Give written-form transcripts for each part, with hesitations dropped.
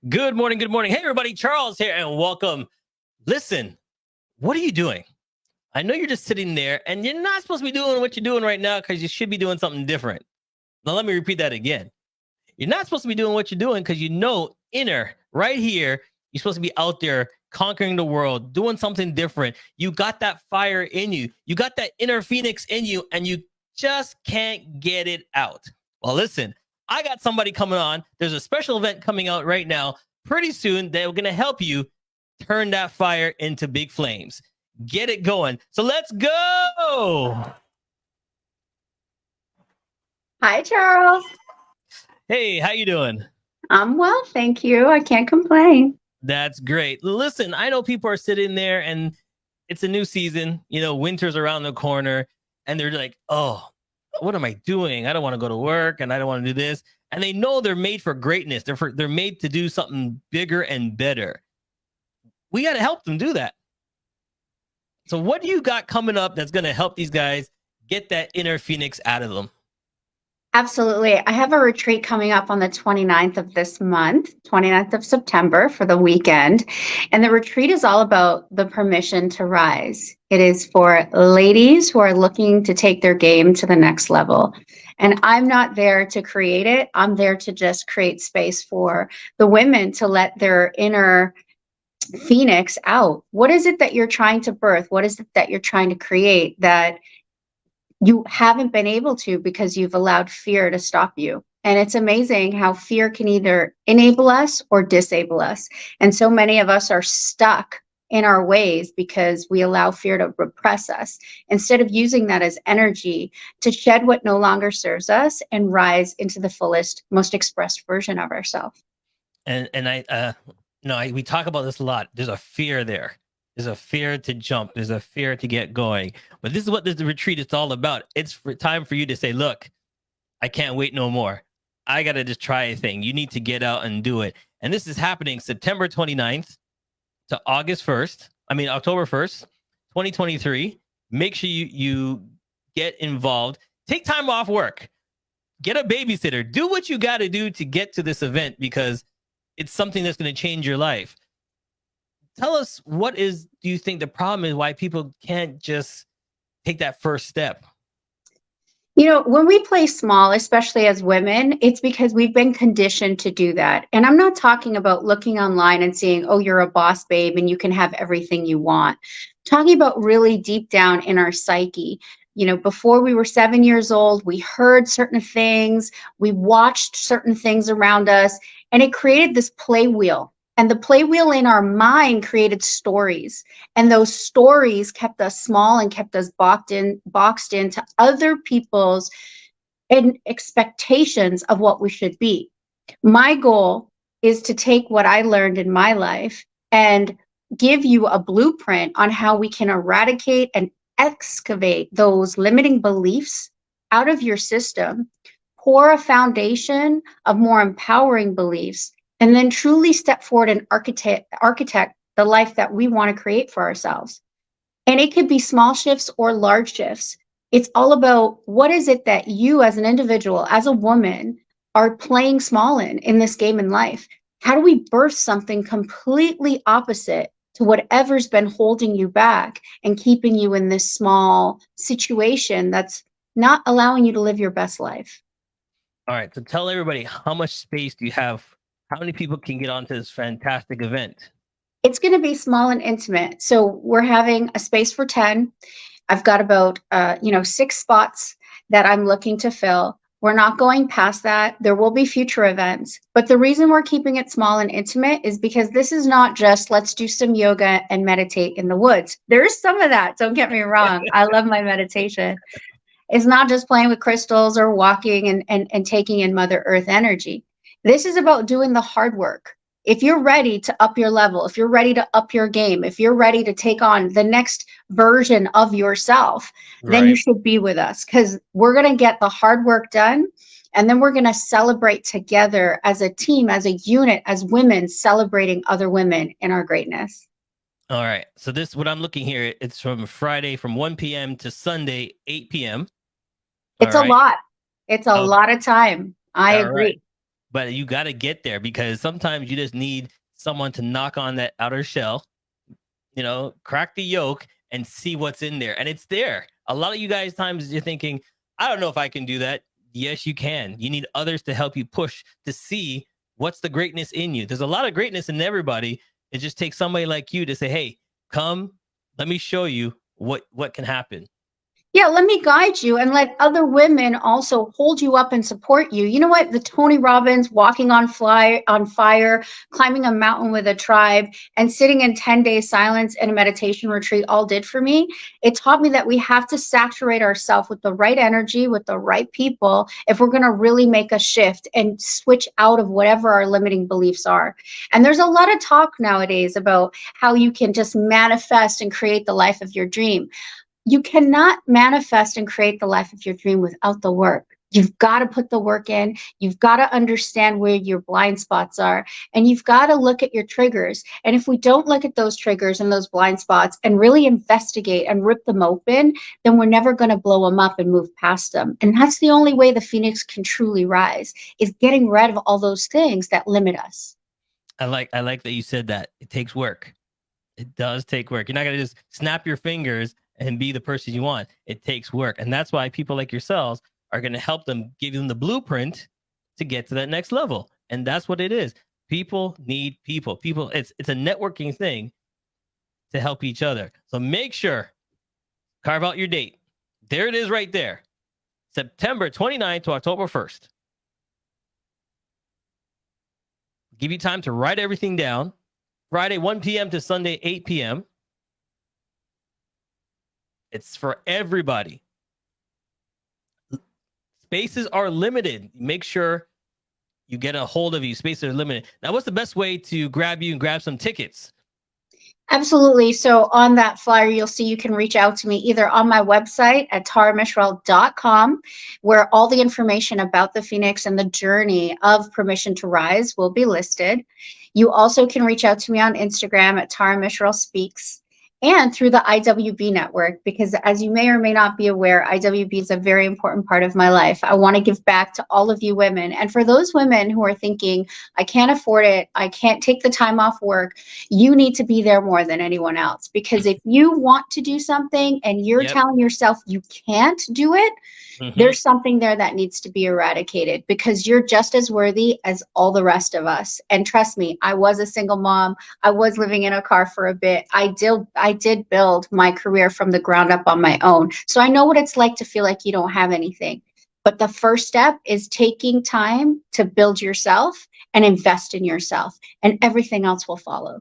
Good morning. Good morning. Hey, everybody. Charles here, and welcome. Listen, what are you doing? I know you're just sitting there, and you're not supposed to be doing what you're doing right now because you should be doing something different. Now, let me repeat that again. You're not supposed to be doing what you're doing because you know inner, right here, you're supposed to be out there conquering the world, doing something different. You got that fire in you, you got that inner phoenix in you, and you just can't get it out. Well, listen, I got somebody coming on. There's a special event coming out right now pretty soon that are going to help you turn that fire into big flames. Get it going. So let's go. Hi, Charles. Hey, how you doing? I'm well, thank you. I can't complain. That's great. Listen, I know people are sitting there and it's a new season, winter's around the corner, and they're like, oh, what am I doing? I don't want to go to work and I don't want to do this. And they know they're made for greatness. They're made to do something bigger and better. We got to help them do that. So what do you got coming up that's going to help these guys get that inner phoenix out of them? Absolutely. I have a retreat coming up on the 29th of this month, 29th of September for the weekend. And the retreat is all about the permission to rise. It is for ladies who are looking to take their game to the next level. And I'm not there to create it. I'm there to just create space for the women to let their inner phoenix out. What is it that you're trying to birth? What is it that you're trying to create that you haven't been able to because you've allowed fear to stop you? And it's amazing how fear can either enable us or disable us. And so many of us are stuck in our ways because we allow fear to repress us instead of using that as energy to shed what no longer serves us and rise into the fullest, most expressed version of ourselves. We talk about this a lot. There's a fear there. There's a fear to jump. There's a fear to get going. But this is what this retreat is all about. It's time for you to say, look, I can't wait no more. I got to just try a thing. You need to get out and do it. And this is happening September 29th to October 1st, 2023. Make sure you get involved. Take time off work. Get a babysitter. Do what you got to do to get to this event because it's something that's going to change your life. Tell us, do you think the problem is why people can't just take that first step? When we play small, especially as women, it's because we've been conditioned to do that. And I'm not talking about looking online and seeing, oh, you're a boss babe and you can have everything you want. I'm talking about really deep down in our psyche. Before we were 7 years old, we heard certain things, we watched certain things around us, and it created this play wheel. And the play wheel in our mind created stories. And those stories kept us small and kept us boxed into other people's expectations of what we should be. My goal is to take what I learned in my life and give you a blueprint on how we can eradicate and excavate those limiting beliefs out of your system, pour a foundation of more empowering beliefs, and then truly step forward and architect the life that we want to create for ourselves. And it could be small shifts or large shifts. It's all about what is it that you as an individual, as a woman, are playing small in this game in life? How do we birth something completely opposite to whatever's been holding you back and keeping you in this small situation that's not allowing you to live your best life? All right. So tell everybody, how much space do you have? How many people can get onto this fantastic event? It's going to be small and intimate. So we're having a space for 10. I've got about 6 spots that I'm looking to fill. We're not going past that. There will be future events. But the reason we're keeping it small and intimate is because this is not just let's do some yoga and meditate in the woods. There is some of that. Don't get me wrong. I love my meditation. It's not just playing with crystals or walking and taking in Mother Earth energy. This is about doing the hard work. If you're ready to up your level, if you're ready to up your game, if you're ready to take on the next version of yourself, then you should be with us because we're going to get the hard work done. And then we're going to celebrate together as a team, as a unit, as women celebrating other women in our greatness. All right. So this, what I'm looking here, it's from Friday from 1 p.m. to Sunday, 8 p.m. It's a lot. It's a lot of time. I agree. Right. but you got to get there, because sometimes you just need someone to knock on that outer shell, crack the yolk and see what's in there. And it's there. A lot of you guys times you're thinking, I don't know if I can do that. Yes, you can. You need others to help you push to see what's the greatness in you. There's a lot of greatness in everybody. It just takes somebody like you to say, hey, come, let me show you what can happen. Yeah, let me guide you and let other women also hold you up and support you. You know what? The Tony Robbins walking on fire, climbing a mountain with a tribe, and sitting in 10-day silence and a meditation retreat all did for me. It taught me that we have to saturate ourselves with the right energy, with the right people, if we're going to really make a shift and switch out of whatever our limiting beliefs are. And there's a lot of talk nowadays about how you can just manifest and create the life of your dream. You cannot manifest and create the life of your dream without the work. You've got to put the work in. You've got to understand where your blind spots are, and you've got to look at your triggers. And if we don't look at those triggers and those blind spots and really investigate and rip them open, then we're never going to blow them up and move past them. And that's the only way the phoenix can truly rise, is getting rid of all those things that limit us. I like that you said that. It takes work. It does take work. You're not going to just snap your fingers and be the person you want. It takes work. And that's why people like yourselves are going to help them, give them the blueprint to get to that next level. And that's what it is. People need people. It's a networking thing to help each other. So make sure, carve out your date. There it is right there. September 29th to October 1st. Give you time to write everything down. Friday, 1 p.m. to Sunday, 8 p.m. It's for everybody. Spaces are limited. Make sure you get a hold of you. Spaces are limited. Now, what's the best way to grab you and grab some tickets? Absolutely. So on that flyer, you'll see you can reach out to me either on my website at taramyshrall.com, where all the information about the Phoenix and the journey of Permission to Rise will be listed. You also can reach out to me on Instagram at Tara Myshrall Speaks, and through the IWB network, because as you may or may not be aware, IWB is a very important part of my life. I want to give back to all of you women. And for those women who are thinking, I can't afford it, I can't take the time off work, you need to be there more than anyone else. Because if you want to do something and you're telling yourself you can't do it, there's something there that needs to be eradicated, because you're just as worthy as all the rest of us. And trust me, I was a single mom. I was living in a car for a bit. I did build my career from the ground up on my own. So I know what it's like to feel like you don't have anything. But the first step is taking time to build yourself and invest in yourself, and everything else will follow.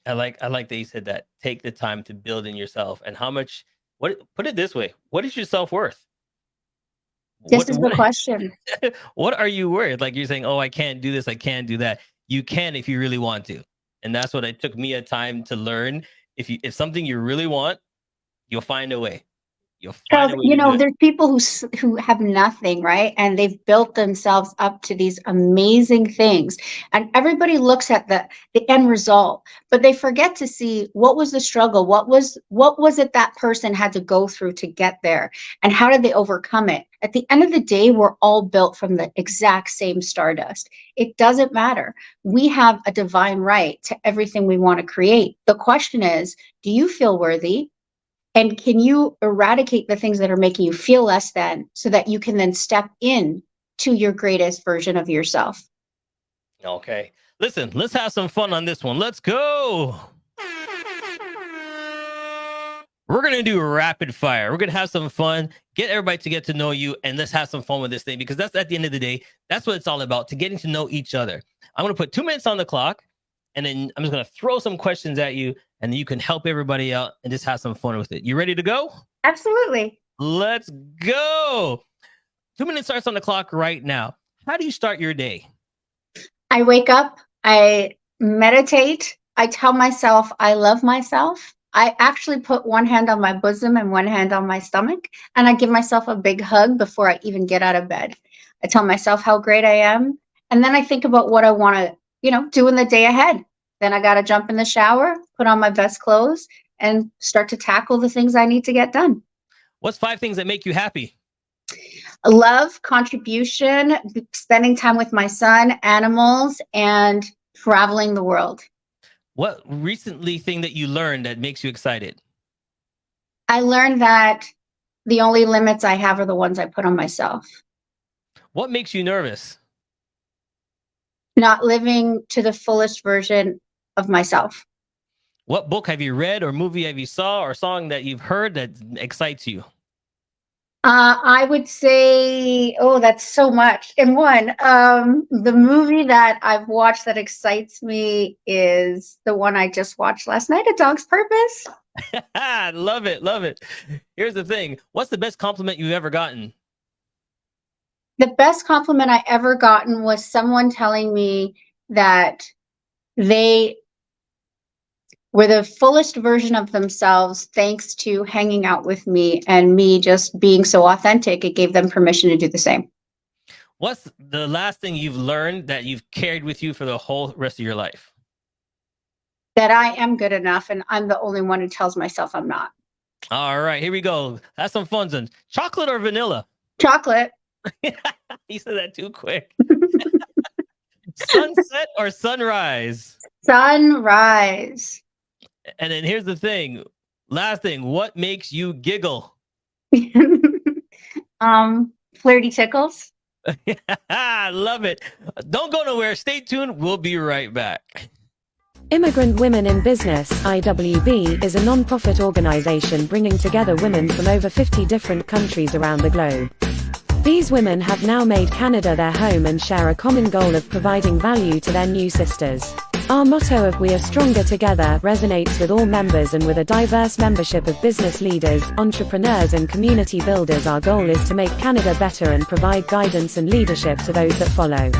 I like that you said that. Take the time to build in yourself. And put it this way, what is your self-worth? This is the question. What are you worth? Like, you're saying, oh, I can't do this, I can't do that. You can if you really want to. And that's what it took me a time to learn. If something you really want, you'll find a way. Charles, there's people who have nothing, right? And they've built themselves up to these amazing things. And everybody looks at the end result, but they forget to see what was the struggle, what was it that person had to go through to get there, and how did they overcome it? At the end of the day, we're all built from the exact same stardust. It doesn't matter. We have a divine right to everything we want to create. The question is, do you feel worthy? And can you eradicate the things that are making you feel less than, so that you can then step in to your greatest version of yourself? Okay. Listen, let's have some fun on this one. Let's go. We're going to do rapid fire. We're going to have some fun, get everybody to get to know you, and let's have some fun with this thing, because that's, at the end of the day, that's what it's all about, to getting to know each other. I'm going to put 2 minutes on the clock, and then I'm just going to throw some questions at you, and then you can help everybody out and just have some fun with it. You ready to go? Absolutely. Let's go. 2 minutes starts on the clock right now. How do you start your day? I wake up, I meditate, I tell myself I love myself. I actually put one hand on my bosom and one hand on my stomach, and I give myself a big hug before I even get out of bed. I tell myself how great I am, and then I think about what I want to, do in the day ahead. Then I got to jump in the shower, put on my best clothes, and start to tackle the things I need to get done. What's 5 things that make you happy? Love, contribution, spending time with my son, animals, and traveling the world. What recently thing that you learned that makes you excited? I learned that the only limits I have are the ones I put on myself. What makes you nervous? Not living to the fullest version of myself. What book have you read or movie have you saw or song that you've heard that excites you? I would say, oh, that's so much in one. The movie that I've watched that excites me is the one I just watched last night, A Dog's Purpose. Love it. Love it. Here's the thing. What's the best compliment you've ever gotten? The best compliment I ever gotten was someone telling me that they were the fullest version of themselves thanks to hanging out with me and me just being so authentic. It gave them permission to do the same. What's the last thing you've learned that you've carried with you for the whole rest of your life? That I am good enough and I'm the only one who tells myself I'm not. All right, here we go. That's some fun ones. Chocolate or vanilla? Chocolate. You said that too quick. Sunset or sunrise? Sunrise. And then here's the thing. Last thing, what makes you giggle? Flirty tickles. Love it. Don't go nowhere. Stay tuned. We'll be right back. Immigrant Women in Business, IWB, is a non-profit organization bringing together women from over 50 different countries around the globe. These women have now made Canada their home and share a common goal of providing value to their new sisters. Our motto of "We are stronger together" resonates with all members, and with a diverse membership of business leaders, entrepreneurs and community builders, our goal is to make Canada better and provide guidance and leadership to those that follow.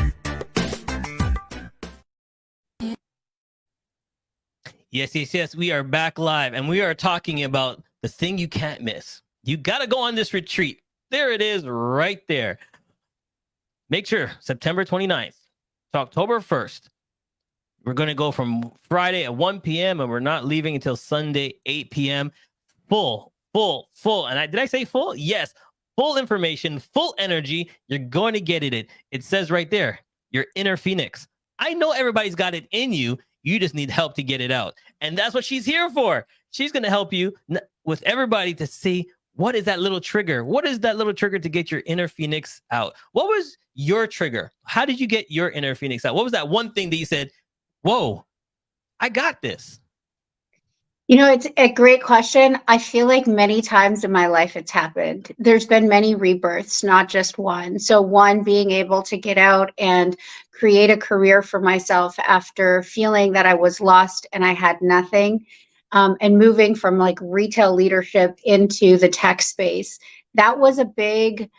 Yes. We are back live, and we are talking about the thing you can't miss. You got to go on this retreat. There it is right there. Make sure September 29th to October 1st. We're going to go from Friday at 1 p.m. and we're not leaving until Sunday, 8 p.m. Full. And did I say full? Yes. Full information, full energy. You're going to get it. It says right there, your inner phoenix. I know everybody's got it in you. You just need help to get it out. And that's what she's here for. She's going to help you with everybody to see what is that little trigger. What is that little trigger to get your inner phoenix out? What was your trigger? How did you get your inner phoenix out? What was that one thing that you said, whoa, I got this? You know, it's a great question. I feel like many times in my life it's happened. There's been many rebirths, not just one. So one, being able to get out and create a career for myself after feeling that I was lost and I had nothing, and moving from like retail leadership into the tech space. That was a big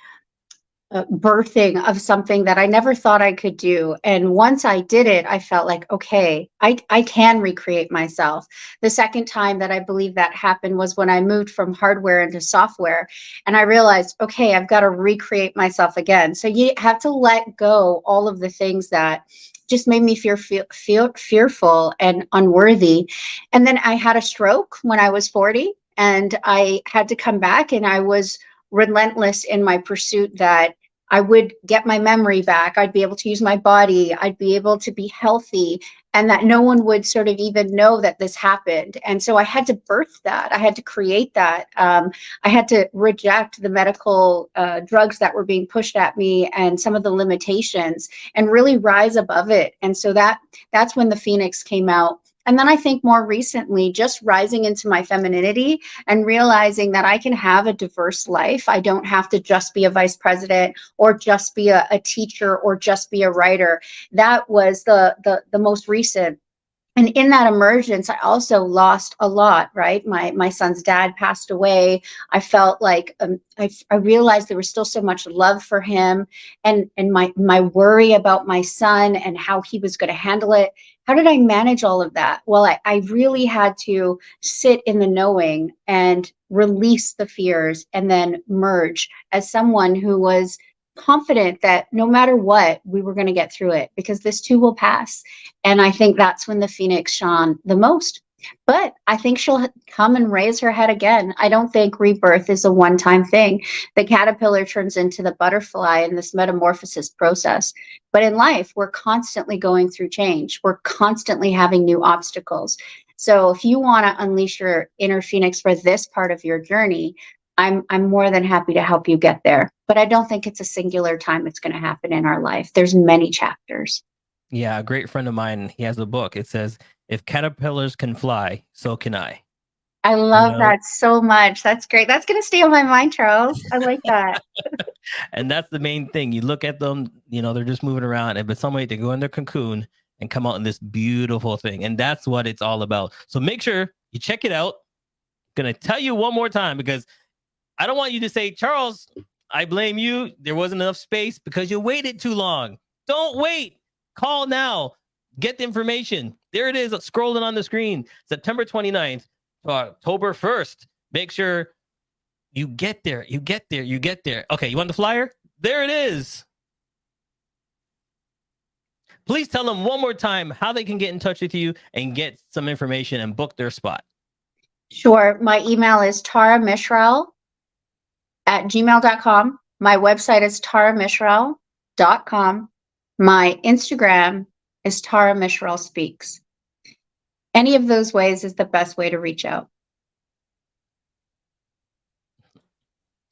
birthing of something that I never thought I could do. And once I did it, I felt like, okay, I can recreate myself. The second time that I believe that happened was when I moved from hardware into software. And I realized, okay, I've got to recreate myself again. So you have to let go all of the things that just made me feel fearful and unworthy. And then I had a stroke when I was 40 and I had to come back, and I was relentless in my pursuit that I would get my memory back. I'd be able to use my body. I'd be able to be healthy, and that no one would sort of even know that this happened. And so I had to birth that. I had to create that. I had to reject the medical drugs that were being pushed at me and some of the limitations, and really rise above it. And so that's when the Phoenix came out. And then I think more recently, just rising into my femininity and realizing that I can have a diverse life. I don't have to just be a vice president or just be a teacher or just be a writer. That was the most recent. And in that emergence, I also lost a lot, right? My son's dad passed away. I felt like I realized there was still so much love for him, and my worry about my son and how he was going to handle it. How did I manage all of that? Well, I really had to sit in the knowing and release the fears, and then merge as someone who was confident that no matter what, we were going to get through it, because this too will pass. And I think that's when the Phoenix shone the most. But I think she'll come and raise her head again. I don't think rebirth is a one-time thing. The caterpillar turns into the butterfly in this metamorphosis process. But in life, we're constantly going through change. We're constantly having new obstacles. So if you want to unleash your inner phoenix for this part of your journey, I'm more than happy to help you get there. But I don't think it's a singular time it's going to happen in our life. There's many chapters. Yeah, a great friend of mine, he has a book. It says, "If caterpillars can fly, so can I." I love that so much. That's great. That's going to stay on my mind, Charles. I like that. And that's the main thing. You look at them, they're just moving around, but some way they go in their cocoon and come out in this beautiful thing. And that's what it's all about. So make sure you check it out. I'm going to tell you one more time, because I don't want you to say, "Charles, I blame you. There wasn't enough space because you waited too long." Don't wait. Call now. Get the information. There it is, scrolling on the screen. September 29th to October 1st. Make sure you get there. You get there. You get there. Okay, you want the flyer? There it is. Please tell them one more time how they can get in touch with you and get some information and book their spot. Sure. My email is taramyshrall@gmail.com. My website is taramyshrall.com. My Instagram is Tara Myshrall Speaks. Any of those ways is the best way to reach out.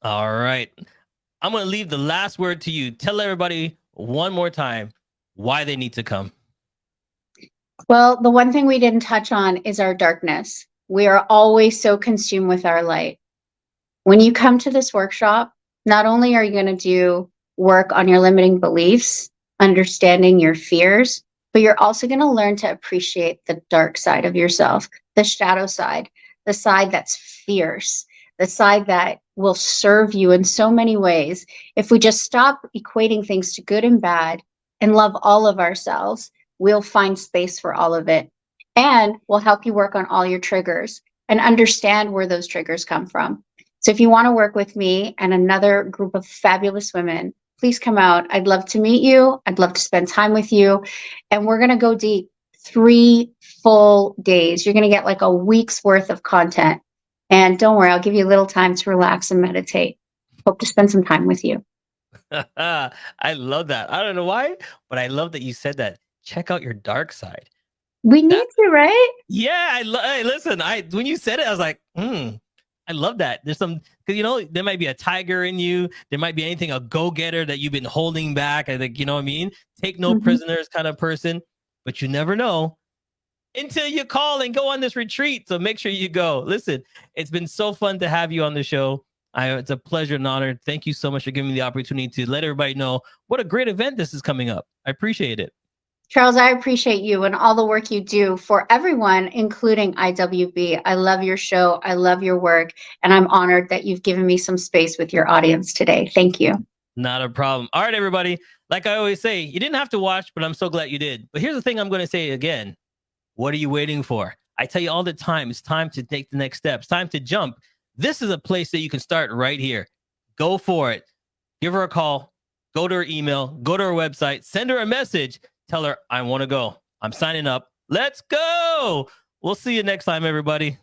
All right. I'm going to leave the last word to you. Tell everybody one more time why they need to come. Well, the one thing we didn't touch on is our darkness. We are always so consumed with our light. When you come to this workshop, not only are you going to do work on your limiting beliefs, understanding your fears, but you're also going to learn to appreciate the dark side of yourself, the shadow side, the side that's fierce, the side that will serve you in so many ways. If we just stop equating things to good and bad and love all of ourselves, we'll find space for all of it. And we'll help you work on all your triggers and understand where those triggers come from. So if you want to work with me and another group of fabulous women, please come out. I'd love to meet you. I'd love to spend time with you. And we're going to go deep. 3 full days. You're going to get like a week's worth of content. And don't worry, I'll give you a little time to relax and meditate. Hope to spend some time with you. I love that. I don't know why, but I love that you said that. Check out your dark side. We need to, right? Yeah. Hey, listen, when you said it, I was like, I love that. There's some, because there might be a tiger in you. There might be anything, a go-getter that you've been holding back. I think, you know what I mean? Take no prisoners kind of person, but you never know until you call and go on this retreat. So make sure you go. Listen, it's been so fun to have you on the show. It's a pleasure and honor. Thank you so much for giving me the opportunity to let everybody know what a great event this is coming up. I appreciate it. Charles, I appreciate you and all the work you do for everyone, including IWB. I love your show. I love your work. And I'm honored that you've given me some space with your audience today. Thank you. Not a problem. All right, everybody. Like I always say, you didn't have to watch, but I'm so glad you did. But here's the thing I'm going to say again. What are you waiting for? I tell you all the time, it's time to take the next steps. Time to jump. This is a place that you can start right here. Go for it. Give her a call. Go to her email. Go to her website. Send her a message. Tell her, I want to go. I'm signing up. Let's go. We'll see you next time, everybody.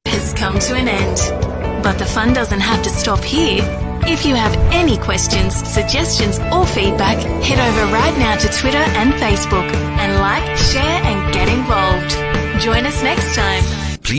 Has come to an end, but the fun doesn't have to stop here. If you have any questions, suggestions, or feedback, head over right now to Twitter and Facebook and like, share, and get involved. Join us next time.